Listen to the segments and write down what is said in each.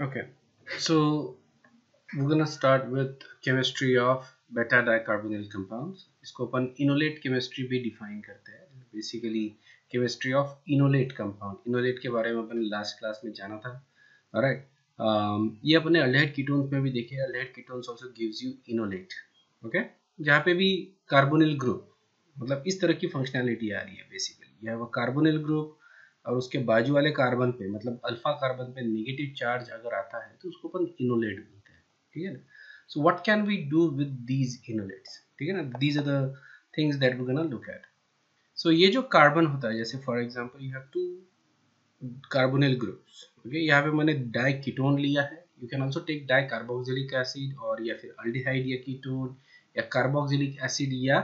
Okay, so we're gonna start with chemistry of beta dicarbonyl compounds. इसको अपन enolate chemistry भी define करते हैं. Basically chemistry of enolate compound. Enolate के बारे में अपन लास्ट क्लास में जाना था. राइट. ये अपने अल्डेहाइड कीटोन्स में भी देखे. Aldehyde ketones also gives you enolate. Okay, जहाँ पे भी कार्बोनिल ग्रुप मतलब इस तरह की फंक्शनैलिटी आ रही है. बेसिकली यह वो कार्बोनिल ग्रुप और उसके बाजू वाले कार्बन पे मतलब अल्फा कार्बन पे नेगेटिव चार्ज अगर आता है तो उसको अपन इनोलेट बोलते हैं. ठीक है ना. So what can we do with these enolates. ठीक है ना. These are the things that we gonna look at. So ये जो कार्बन होता है, जैसे for example you have two carbonyl groups. Okay, यहाँ पे मैंने डाई कीटोन लिया है. You can also take di carboxylic acid और या फिर अल्डिहाइड या कीटोन या कार्बोक्सिलिक एसिड या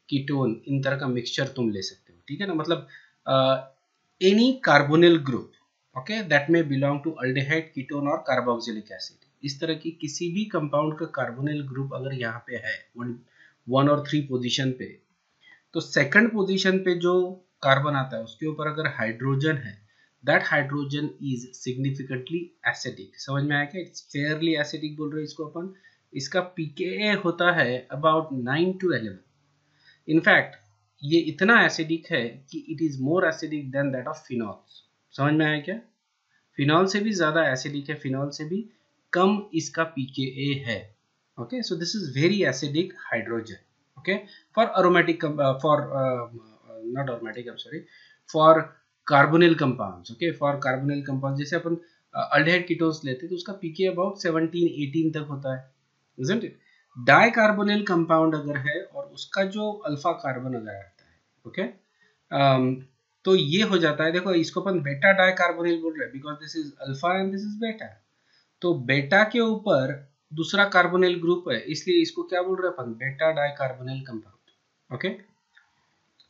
कीटोन. इन तरह का मिक्सचर तुम ले सकते हो. ठीक है ना. मतलब any carbonyl group, okay, that may belong to aldehyde, ketone और carboxylic acid. इस तरह की किसी भी कंपाउंड का कार्बोनिल ग्रुप अगर यहाँ पे है वन और थ्री पोजीशन पे, तो सेकंड पोजीशन पे जो कार्बन आता है उसके ऊपर अगर हाइड्रोजन है, that hydrogen is significantly acidic. समझ में आया क्या? इट्स फेयरली एसिडिक बोल रहे हैं इसको अपन. इसका पीके होता है अबाउट 9 to 11. इनफैक्ट ये इतना एसिडिक है कि it is more acidic then that of phenols. समझ में आया क्या? फिनॉल से भी ज्यादा एसिडिक है, फिनॉल से भी कम इसका पीकेए है. Okay, so this is very acidic hydrogen. Okay, for aromatic for not aromatic, I am sorry, for carbonyl compounds. Okay, for carbonyl compound जैसे अपन अल्डेहाइड कीटोन्स लेते हैं तो उसका पीके अबाउट 17-18 तक होता है. Isn't it? डाइकार्बोनिल कंपाउंड अगर है और उसका जो अल्फा कार्बन अगर आता है, ओके, तो ये हो जाता है. देखो, इसको अपन बेटा डाइकार्बोनिल बोल रहे हैं because this is alpha and this is बेटा. तो बेटा के ऊपर दूसरा कार्बोनिल ग्रुप है, इसलिए इसको क्या बोल रहे हैं अपन? बेटा डाइकार्बोनिल कंपाउंड. ओके,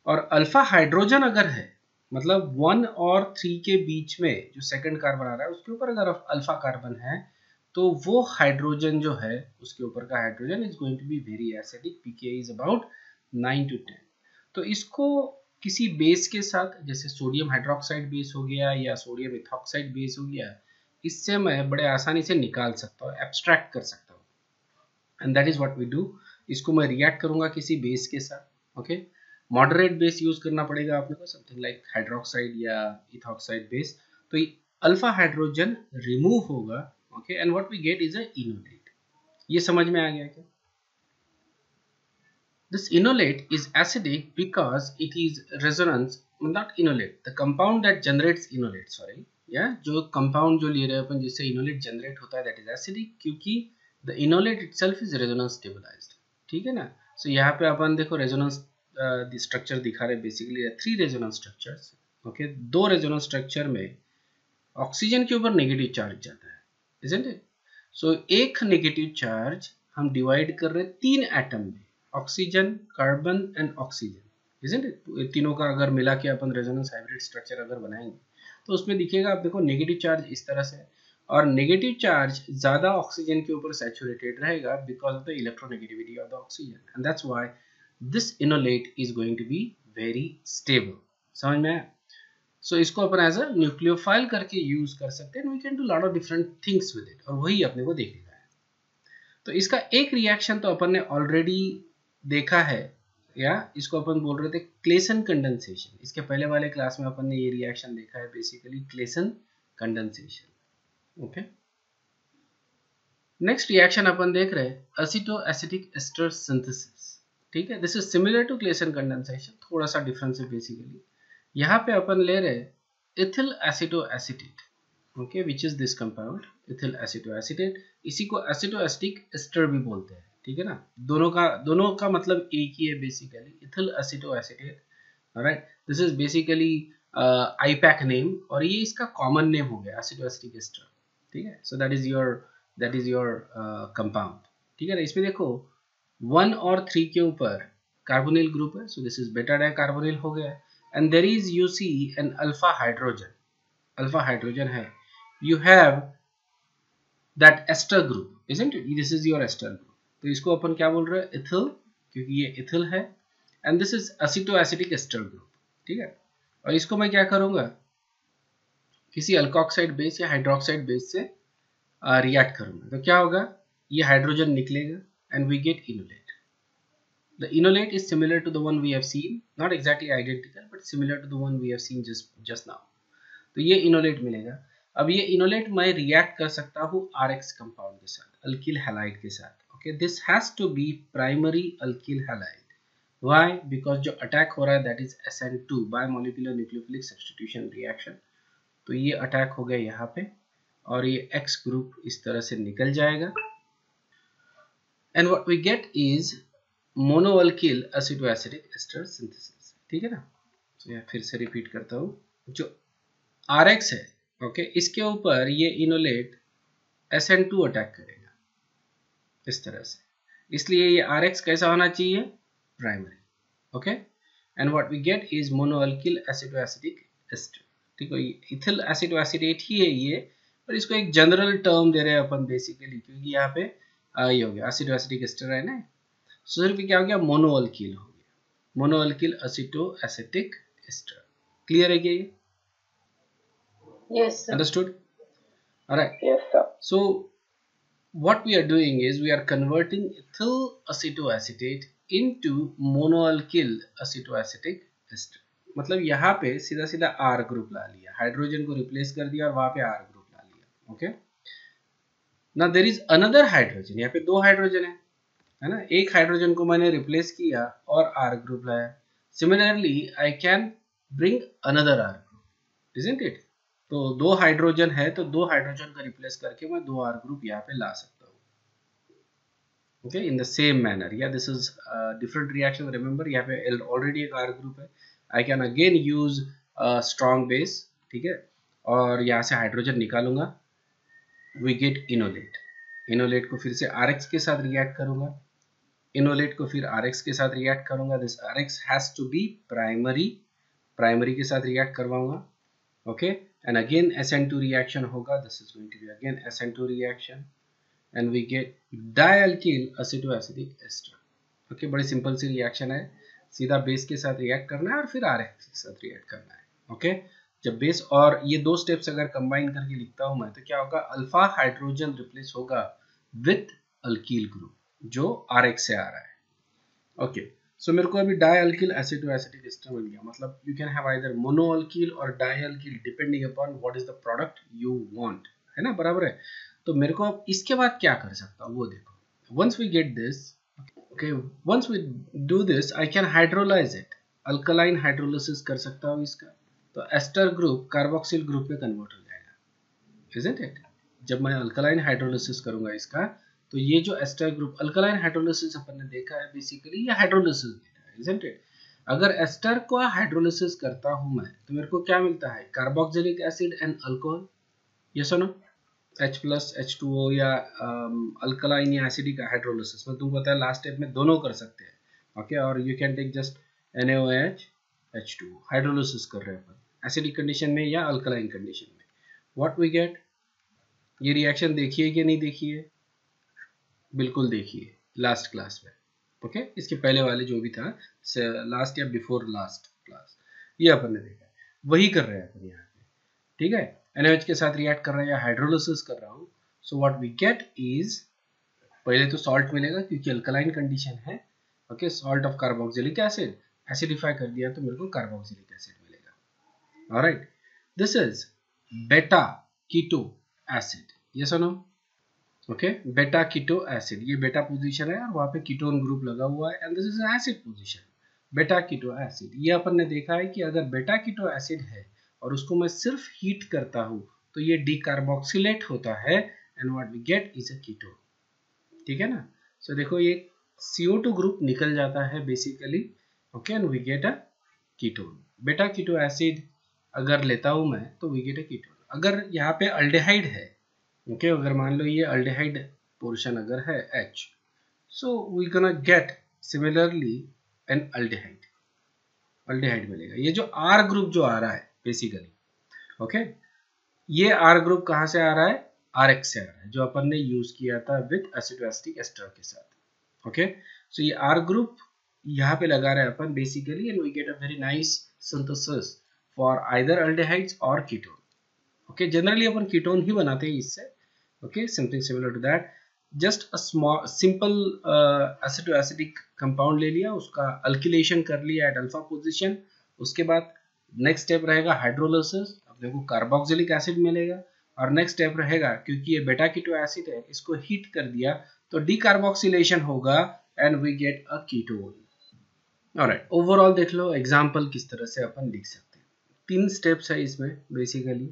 और अल्फा हाइड्रोजन अगर है मतलब 1 और 3 के बीच में जो सेकंड कार्बन आ रहा है उसके ऊपर अगर अल्फा कार्बन है, तो वो हाइड्रोजन जो है उसके ऊपर का hydrogen is going to be very acidic. PKa is about 9 to 10. तो इसको किसी बेस के साथ, जैसे सोडियम हाइड्रोक्साइड बेस हो गया या सोडियम इथॉक्साइड बेस हो गया, इससे मैं बड़े आसानी से निकाल सकता हूँ, एब्स्ट्रैक्ट कर सकता हूँ. And that is what we do. इसको मैं रिएक्ट करूंगा किसी बेस के साथ. ओके, मॉडरेट बेस यूज करना पड़ेगा आपने को, समथिंग लाइक हाइड्रोक्साइड या इथॉक्साइड बेस. तो अल्फा हाइड्रोजन रिमूव होगा. Okay, and what we get is a enolate. ये समझ में आ गया क्या? This enolate is acidic because it is resonance, not enolate. The compound that generates enolate, sorry, yeah, जो compound जो ले रहे हैं अपन जिससे enolate generate होता है, that is acidic क्योंकि the enolate itself is resonance stabilized. ठीक है ना? So यहाँ पे अपन देखो resonance structure दिखा रहे, basically 3 resonance structures. Okay, 2 resonance structure में ऑक्सीजन के ऊपर नेगेटिव चार्ज जाता है, isn't it? सो एक नेगेटिव चार्ज हम डिवाइड कर रहे हैं 3 एटम में, oxygen, carbon and oxygen. isn't it? तीनों का अगर मिला के अपन रेजोनेंस हाइब्रिड स्ट्रक्चर अगर बनाएंगे तो उसमें दिखेगा, आप देखो नेगेटिव चार्ज इस तरह से है और नेगेटिव चार्ज ज्यादा ऑक्सीजन के ऊपर सैचुरेटेड रहेगा because of the electronegativity of the oxygen, and that's why this enolate is going to be very stable. समझ में आया? सो इसको अपन एज अ न्यूक्लियोफाइल करके यूज कर सकते हैं. We can do lot of different things with it, और वही अपने को देखना है. तो इसका एक रिएक्शन तो अपन ने ऑलरेडी देखा है, या इसको अपन बोल रहे थे क्लेसन कंडेंसेशन. इसके पहले वाले क्लास में अपन ने ये रिएक्शन देखा है, basically Claisen condensation. Okay, next reaction अपन देख रहे हैं एसिटो एसिटिक एस्टर सिंथेसिस. ठीक है, this is similar to Claisen condensation, थोड़ा सा डिफरेंस है. बेसिकली यहाँ पे अपन ले रहे ethyl acetoacetate, okay, which is this compound ethyl acetoacetate. इसी को एसिटोएसिटिक एस्टर भी बोलते हैं. ठीक है ना? दोनों का मतलब एक ही है basically, ethyl acetoacetate. Right, this is basically IUPAC name और ये इसका कॉमन नेम हो गया एसिटोएसिटिक एस्टर. ठीक है, so that is your compound. ठीक है ना? इसमें देखो 1 और 3 के ऊपर कार्बोनिल ग्रुप है, सो दिस इज बेटा डाइकार्बोनिल हो गया. And there is, you see, an alpha hydrogen है, you have that ester group, isn't it? This is your ester group. तो इसको अपन क्या बोल रहे हैं? ethyl, क्योंकि ये ethyl है, and this is acetoacetic ester group. ठीक है, और इसको मैं क्या करूंगा, किसी अल्कोक्साइड बेस या हाइड्रोक्साइड बेस से रिएक्ट करूंगा तो क्या होगा, ये हाइड्रोजन निकलेगा and we get enolate. The enolate is similar to the one we have seen, not exactly identical but similar to the one we have seen just now. तो ये enolate मिलेगा. अब ये इनोलेट मैं रिएक्ट कर सकता हूँ RX कंपाउंड के साथ, अल्किल हैलाइड के साथ. Okay, this has to be primary alkyl halide. Why? Because जो अटैक हो रहा है that is SN2 bimolecular nucleophilic substitution reaction. तो ये अटैक हो गया यहाँ पे और ये X ग्रुप इस तरह से निकल जाएगा and what we get is monoalkyl acetoacetic ester synthesis. ठीक है ना. तो यह फिर से रिपीट करता हूँ, जो RX है ओके, इसके ऊपर ये इनोलेट SN2 अटैक करेगा इस तरह से, इसलिए ये RX कैसा होना चाहिए, primary. Okay, and what we get is monoalkyl acetoacetic ester. ठीक है, इथिल एसिडोएसिडेट ही है ये, पर इसको एक जनरल टर्म दे रहे हैं अपन बेसिकली, क्योंकि यहाँ पे ये हो गया एसिडोएसिडिक एस्टर है ना. सो सिर्फ क्या हो गया, मोनोअल्किल हो गया, मोनोअल्किल एसिटोएसिटिक एस्टर. क्लियर है क्या ये? Yes, sir. Understood? All right. Yes, sir. So what we are doing is we are converting ethyl acetoacetate into monoalkyl acetoacetic ester. मतलब यहाँ पे सीधा सीधा R ग्रुप ला लिया, हाइड्रोजन को रिप्लेस कर दिया और वहां पे R ग्रुप ला लिया. ओके, ना देयर इज अनदर हाइड्रोजन, यहाँ पे दो हाइड्रोजन है ना. एक हाइड्रोजन को मैंने रिप्लेस किया और R ग्रुप लाया. Similarly I can bring another R group, isn't it? तो दो हाइड्रोजन है तो दो हाइड्रोजन का रिप्लेस करके मैं दो R ग्रुप यहाँ पे ला सकता हूँ. Okay, in the same manner. या this is different reaction. Remember यहाँ पे ऑलरेडी एक R ग्रुप है. I can again use strong base. ठीक है, और यहाँ से हाइड्रोजन निकालूंगा, वी गेट इनोलेट. इनोलेट को फिर से RX के साथ रिएक्ट करूंगा, इनोलेट को फिर RX के साथ रिएक्ट करूंगा. This RX has to be primary, primary के साथ रिएक्ट करवाऊंगा. Okay, and again SN2 reaction होगा. this is going to be again SN2 reaction and we get dialkyl acetoacetic ester. Okay, बड़ी सिंपल सी reaction है, सीधा base के साथ react करना है और फिर RX के साथ रिएक्ट करना है. ओके, जब बेस और ये दो स्टेप्स अगर कंबाइन करके लिखता हूं मैं तो क्या होगा, अल्फा हाइड्रोजन रिप्लेस होगा विथ अल्कील ग्रुप जो RX से आ रहा है. ओके, सो मेरे को अभी डाइअल्किल एसिडोएसिटिक एस्टर मिल गया. मतलब you can have either monoalkyl और dialkyl depending upon what is the product you want, है ना, बराबर है. तो मेरे को अब इसके बाद क्या कर सकता हूँ वो देखो. Once we get this, okay, once we do this I can hydrolyze it. Alkaline hydrolysis कर सकता हूँ इसका, तो एस्टर ग्रुप कार्बोक्सिल ग्रुप में कन्वर्ट हो जाएगा, इजंट इट? जब मैं अल्कलाइन हाइड्रोलिसिस करूंगा इसका, तो ये जो एस्टर ग्रुप, अल्कलाइन हाइड्रोलिसिस अपन ने देखा है बेसिकली, ये हाइड्रोलिसिस देता है, इजंट इट? अगर एस्टर को हाइड्रोलिसिस करता हूं मैं तो मेरे को क्या मिलता है, carboxylic acid and alcohol. Yes और नो? H+ H2O या अल्कलाइन या एसिडिक हाइड्रोलिसिस में तुमको पता है लास्ट स्टेप में दोनों कर सकते हैं. ओके, और you can take just NaOH H2O. Hydrolysis कर रहे हैं अपन एसिडिक कंडीशन में या अल्कलाइन कंडीशन में. व्हाट वी गेट, ये रिएक्शन देखिए कि नहीं देखिए, बिल्कुल देखिए लास्ट क्लास में. ओके, इसके पहले वाले जो भी था, लास्ट या बिफोर लास्ट क्लास, ये अपन ने देखा, वही कर रहे हैं अपन यहाँ पे. ठीक है, NaOH के साथ रिएक्ट कर रहा है या हाइड्रोलिसिस कर रहा हूँ. So what we get is, पहले तो सॉल्ट मिलेगा क्योंकि अल्कलाइन कंडीशन है. Okay, salt of carboxylic acid, acidify कर दिया तो मेरे को कार्बोक्सिलिक एसिड मिलेगा. Alright, this is beta keto acid. Yes और no? Okay, beta keto acid, ये बेटा पोजीशन है और वहां पे कीटोन ग्रुप लगा हुआ है and this is acid position. बेटा कीटो एसिड, ये अपन ने देखा है कि अगर बेटा कीटो एसिड है और उसको मैं सिर्फ हीट करता हूं तो ये डीकार्बोक्सिलेट होता है and what we get is a ketone. ठीक है ना? सो देखो ये CO2 ग्रुप निकल जाता है basically. Okay, and we get a ketone. Beta keto acid अगर लेता हूं मैं तो वी गेट अ कीटोन. अगर यहाँ पे अल्डेहाइड है, ओके, अगर मान लो ये अल्डेहाइड पोर्शन अगर है H, so we gonna get similarly an aldehyde. Aldehyde मिलेगा. ये जो R ग्रुप जो आ रहा है बेसिकली, ओके, ये R ग्रुप कहाँ से आ रहा है, RX से आ रहा है, जो अपन ने यूज किया था विद एसिडोएसिटिक एस्टर के साथ. ओके, सो ये R ग्रुप यहाँ पे लगा रहे हैं अपन basically and we get a very nice synthesis for either aldehydes और कीटोन. ओके, जनरली अपन कीटोन ही बनाते हैं इससे, okay, something similar to that. Just a small simple aceto acetic compound ले लिया, उसका अल्किलेशन कर लिया एट अल्फा पोजीशन। उसके बाद नेक्स्ट स्टेप रहेगा हाइड्रोलिसिस, अपने को कार्बोक्सिलिक एसिड मिलेगा। और नेक्स्ट स्टेप रहेगा, क्योंकि ये बेटा कीटो एसिड है, इसको हीट कर दिया तो डीकार्बोक्सिलेशन होगा and we get a ketone. Alright, overall देख लो एग्जांपल किस तरह से अपन लिख सकते हैं। 3 स्टेप्स है इसमें बेसिकली।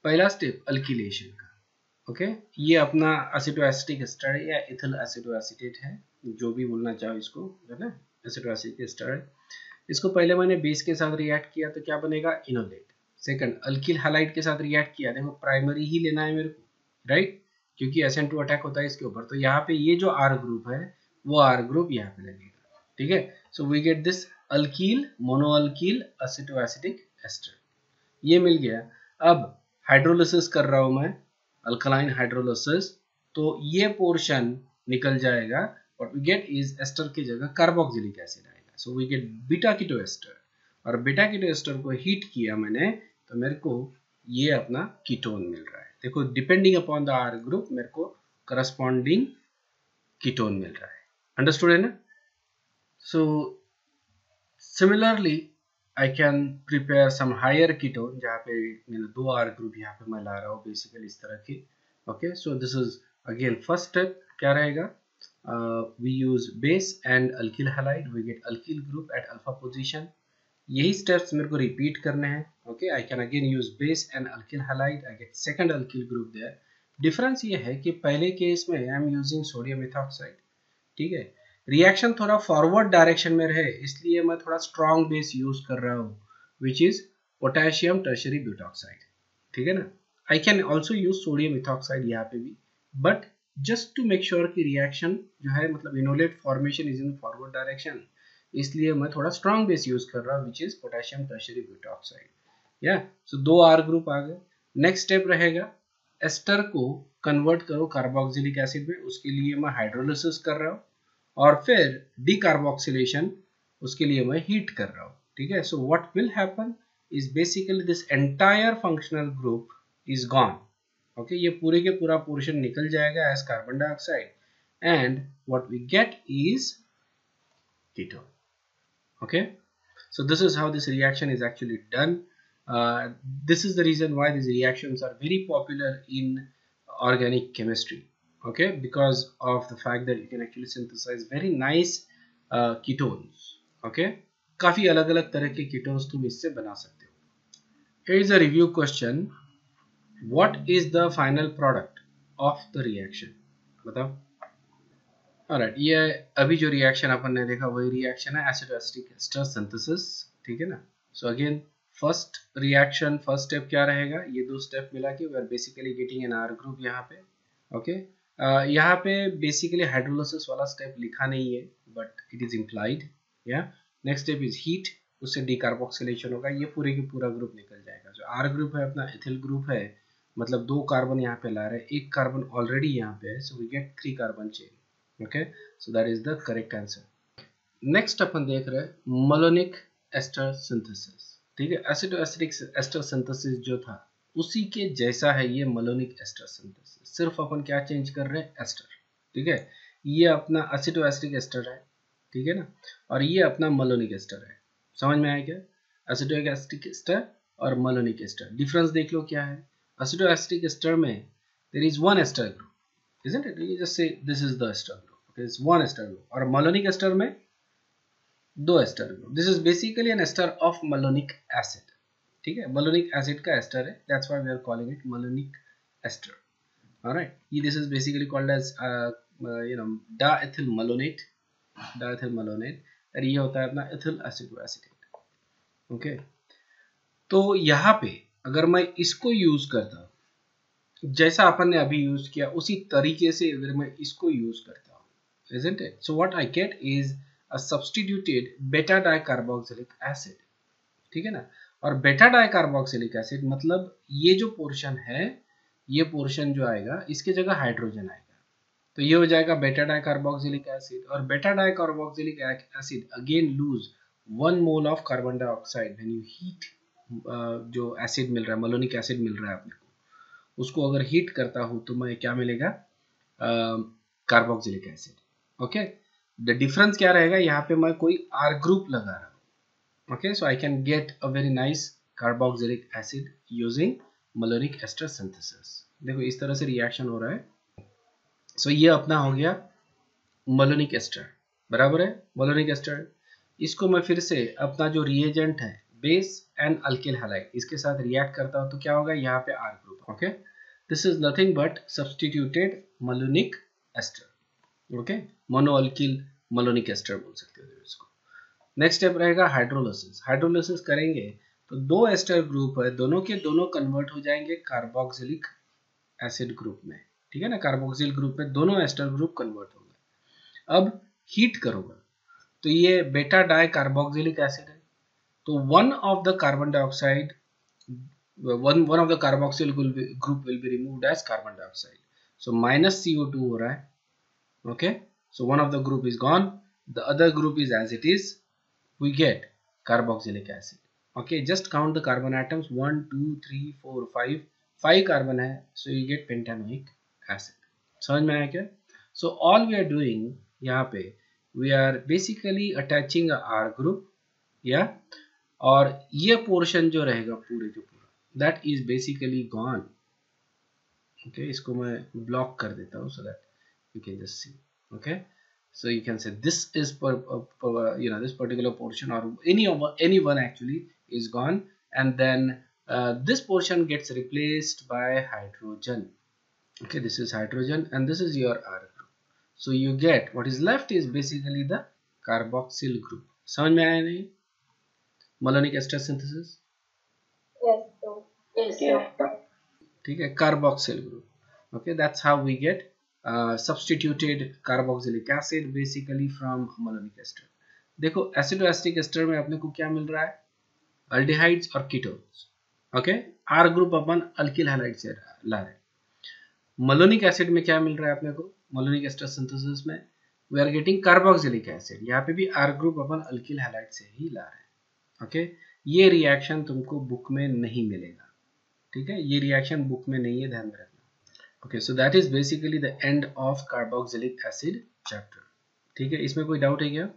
पहला स्टेप अल्किलेशन का, ओके ये अपना एसिटो एसिटिक एस्टर है या इथिल एसिटो एसिटेट है, जो भी बोलना चाहो इसको, है ना, एसिटो एसिटिक एस्टर है। इसको पहले मैंने बेस के साथ रिएक्ट किया तो क्या बनेगा, इनोलेट। सेकंड अल्किल हैलाइड के साथ रिएक्ट किया, देखो प्राइमरी ही लेना है मेरे को, राइट, क्योंकि SN2 अटैक होता है इसके ऊपर, तो यहाँ पे ये जो R ग्रुप है वो R ग्रुप यहाँ पे लगेगा, ठीक है। So we get this alkyl monoalkyl aceto acetic ester, ये मिल गया। अब हाइड्रोलिसिस कर रहा हूं मैं, अल्कलाइन हाइड्रोलिसिस, तो ये पोर्शन निकल जाएगा। What we get is ester की जगह कार्बोक्सिलिक एसिड आएगा, so we get beta keto ester. और बीटा कीटो एस्टर को हीट किया मैंने तो मेरे को ये अपना कीटोन मिल रहा है। देखो depending upon the R group मेरे को करस्पॉन्डिंग कीटोन मिल रहा है, अंडरस्टूड है ना। So similarly I can prepare some higher ketone, जहाँ पे दो R ग्रुप यहाँ पे मैं ला रहा हूँ बेसिकली इस तरह की, okay. So this is again first step, क्या रहेगा, we use base and alkyl halide, we get alkyl group at alpha position। यही स्टेप्स मेरे को रिपीट करने हैं, okay. I can again use base and alkyl halide, I get second alkyl group there। Difference ये है कि पहले case में I am using sodium methoxide, ठीक है, रिएक्शन थोड़ा फॉरवर्ड डायरेक्शन में रहे इसलिए मैं थोड़ा स्ट्रॉन्ग बेस यूज कर रहा हूँ, which is potassium tertiary butoxide, ठीक है ना। I can also use sodium ethoxide यहाँ पे भी, but just to make sure कि रिएक्शन जो है मतलब enolate formation is in forward direction, इसलिए मैं थोड़ा स्ट्रॉन्ग बेस यूज कर रहा हूँ, which is potassium tertiary butoxide. या सो 2 R ग्रुप आ गए। नेक्स्ट स्टेप रहेगा एस्टर को कन्वर्ट करो कार्बोक्सिलिक एसिड में, उसके लिए मैं हाइड्रोलिसिस कर रहा हूँ और फिर डीकार्बोक्सिलेशन उसके लिए मैं हीट कर रहा हूँ, ठीक है। So what will happen is basically this entire functional group is gone, okay, ये पूरे के पूरा पोर्शन निकल जाएगा as carbon dioxide and what we get is ketone, okay। So this is how this reaction is actually done। This is the reason why these reactions are very popular in organic chemistry, okay, because of the fact that you can actually synthesize very nice ketones, okay। काफी अलग अलग तरह के ketones तुम इससे बना सकते हो। Here is a review question, what is the final product of the reaction, बताओ। ऑलराइट, ये अभी जो रिएक्शन अपन ने देखा वही रिएक्शन है एसिड एसिटिक एस्टर सिंथेसिस, ठीक है ना। So again first reaction first step क्या रहेगा, ये 2 स्टेप मिला के we are basically getting an R group यहाँ पे, ओके। यहाँ पे बेसिकली हाइड्रोलिसिस वाला स्टेप लिखा नहीं है बट इट इज इम्प्लाइड, या। नेक्स्ट स्टेप इज हीट, उससे डीकार्बोक्सिलेशन होगा, ये पूरे के पूरा ग्रुप निकल जाएगा। जो R ग्रुप है अपना इथिल ग्रुप है, मतलब 2 कार्बन यहाँ पे ला रहे हैं, 1 कार्बन ऑलरेडी यहाँ पे है, so we get 3 carbon chain, okay, so that is the correct answer। next अपन देख रहे हैं malonic ester synthesis, ठीक है। एसिडो एसिडिक एस्टर सिंथेसिस जो था उसी के जैसा है ये malonic ester synthesis, सिर्फ अपन क्या चेंज कर रहे हैं, एस्टर, ठीक है। ये अपना एसिडो एसिडिक एस्टर है, ठीक है ना, और ये अपना malonic ester है। समझ में आया क्या, एसिडो एसिडिक एस्टर और malonic ester, डिफरेंस देख लो क्या है। एसिडो एसिडिक एस्टर में there is one ester group, isn't it? You just say this is the ester group, okay, it's one ester group। और malonic ester में 2 ester group, this is basically an ester of malonic acid, ठीक है, malonic acid का ester है, that's why we are calling it malonic ester, alright। this is basically called as diethyl malonate और ये होता है अपना ethyl acetate, okay। तो यहाँ पे अगर मैं इसको यूज करता हूँ जैसा अपन ने अभी यूज किया उसी तरीके से अगर मैं इसको यूज करता हूँ, isn't it? So what I get is a substituted beta dicarboxylic acid, ठीक है ना। और बेटा डाइकार्बोक्सिलिक एसिड मतलब ये जो पोर्शन है, ये पोर्शन जो आएगा इसके जगह हाइड्रोजन आएगा, तो ये हो जाएगा बेटा डाइकार्बोक्सिलिक एसिड। और beta dicarboxylic acid again lose 1 mole of carbon dioxide when you heat जो एसिड मिल रहा है, malonic एसिड मिल रहा है अपने को, उसको अगर हीट करता हूँ तो मैं क्या मिलेगा, carboxylic acid. Okay, the difference क्या रहेगा, यहाँ पे मैं कोई R ग्रुप लगा रहा हूँ। Okay, so I can get a very nice carboxylic acid using malonic ester synthesis. देखो इस तरह से रिएक्शन हो रहा है। सो ये अपना हो गया मलोनिक एस्टर, बराबर है मलोनिक एस्टर। इसको मैं फिर से अपना जो रिएजेंट है बेस एंड अल्किल हैलाइड, इसके साथ रिएक्ट करता हूं तो क्या होगा, यहाँ पे R ग्रुप। Okay, this is nothing but substituted malonic ester. Okay, mono alkyl malonic ester बोल सकते हो इसको। नेक्स्ट स्टेप रहेगा हाइड्रोलिसिस। हाइड्रोलिसिस करेंगे तो दो एस्टर ग्रुप है, दोनों के दोनों कन्वर्ट हो जाएंगे कार्बोक्सिलिक एसिड ग्रुप में। ठीक है ना, कार्बोक्सिल ग्रुप में दोनों एस्टर ग्रुप कन्वर्ट हो गए। अब हीट करूंगा तो ये बेटा डाई कार्बोक्सिलिक एसिड है, तो one of the carbon dioxide one of the carboxyl group will be removed as carbon dioxide, so minus CO2 हो रहा है. Okay, so one of the group is gone, the other group is as it is, we get carboxylic acid. Okay, just count the carbon atoms, 1 2 3 4 5 carbon है, so you get pentanoic acid. समझ में आया क्या? So all we are doing यहाँ पे we are basically attaching a R group, yeah, और ये portion जो रहेगा पूरे जो पूरा that is basically gone. Okay, इसको मैं ब्लॉक कर देता हूँ so that you can just see. Okay, so you can say this is this particular portion or any one actually is gone, and then this portion gets replaced by hydrogen. Okay, this is hydrogen and this is your R group, so you get what is left is basically the carboxyl group. समझ में आया नहीं? Malonic ester synthesis. ठीक है, carboxyl group. Okay, that's how we get substituted carboxylic acid basically from malonic ester. देखो एसिडोएस्टिक ester में अपने को क्या मिल रहा है, अल्डिहाइड्स और कीटोन्स. ओके, आर ग्रुप अपन अल्किल हैलाइड से ला रहे हैं. मलोनिक एसिड में क्या मिल रहा है अपने को, मलोनिक एस्टर सिंथेसिस में we are getting carboxylic acid, यहाँ पे भी आर ग्रुप अपन अल्किल हैलाइड से ही ला रहे हैं. ओके, ये रिएक्शन तुमको बुक में नहीं मिलेगा. ठीक है, ये रिएक्शन बुक में नहीं है, ध्यान में रखना. Okay, so that is basically the end of carboxylic acid chapter. ठीक है, इसमें कोई डाउट है क्या?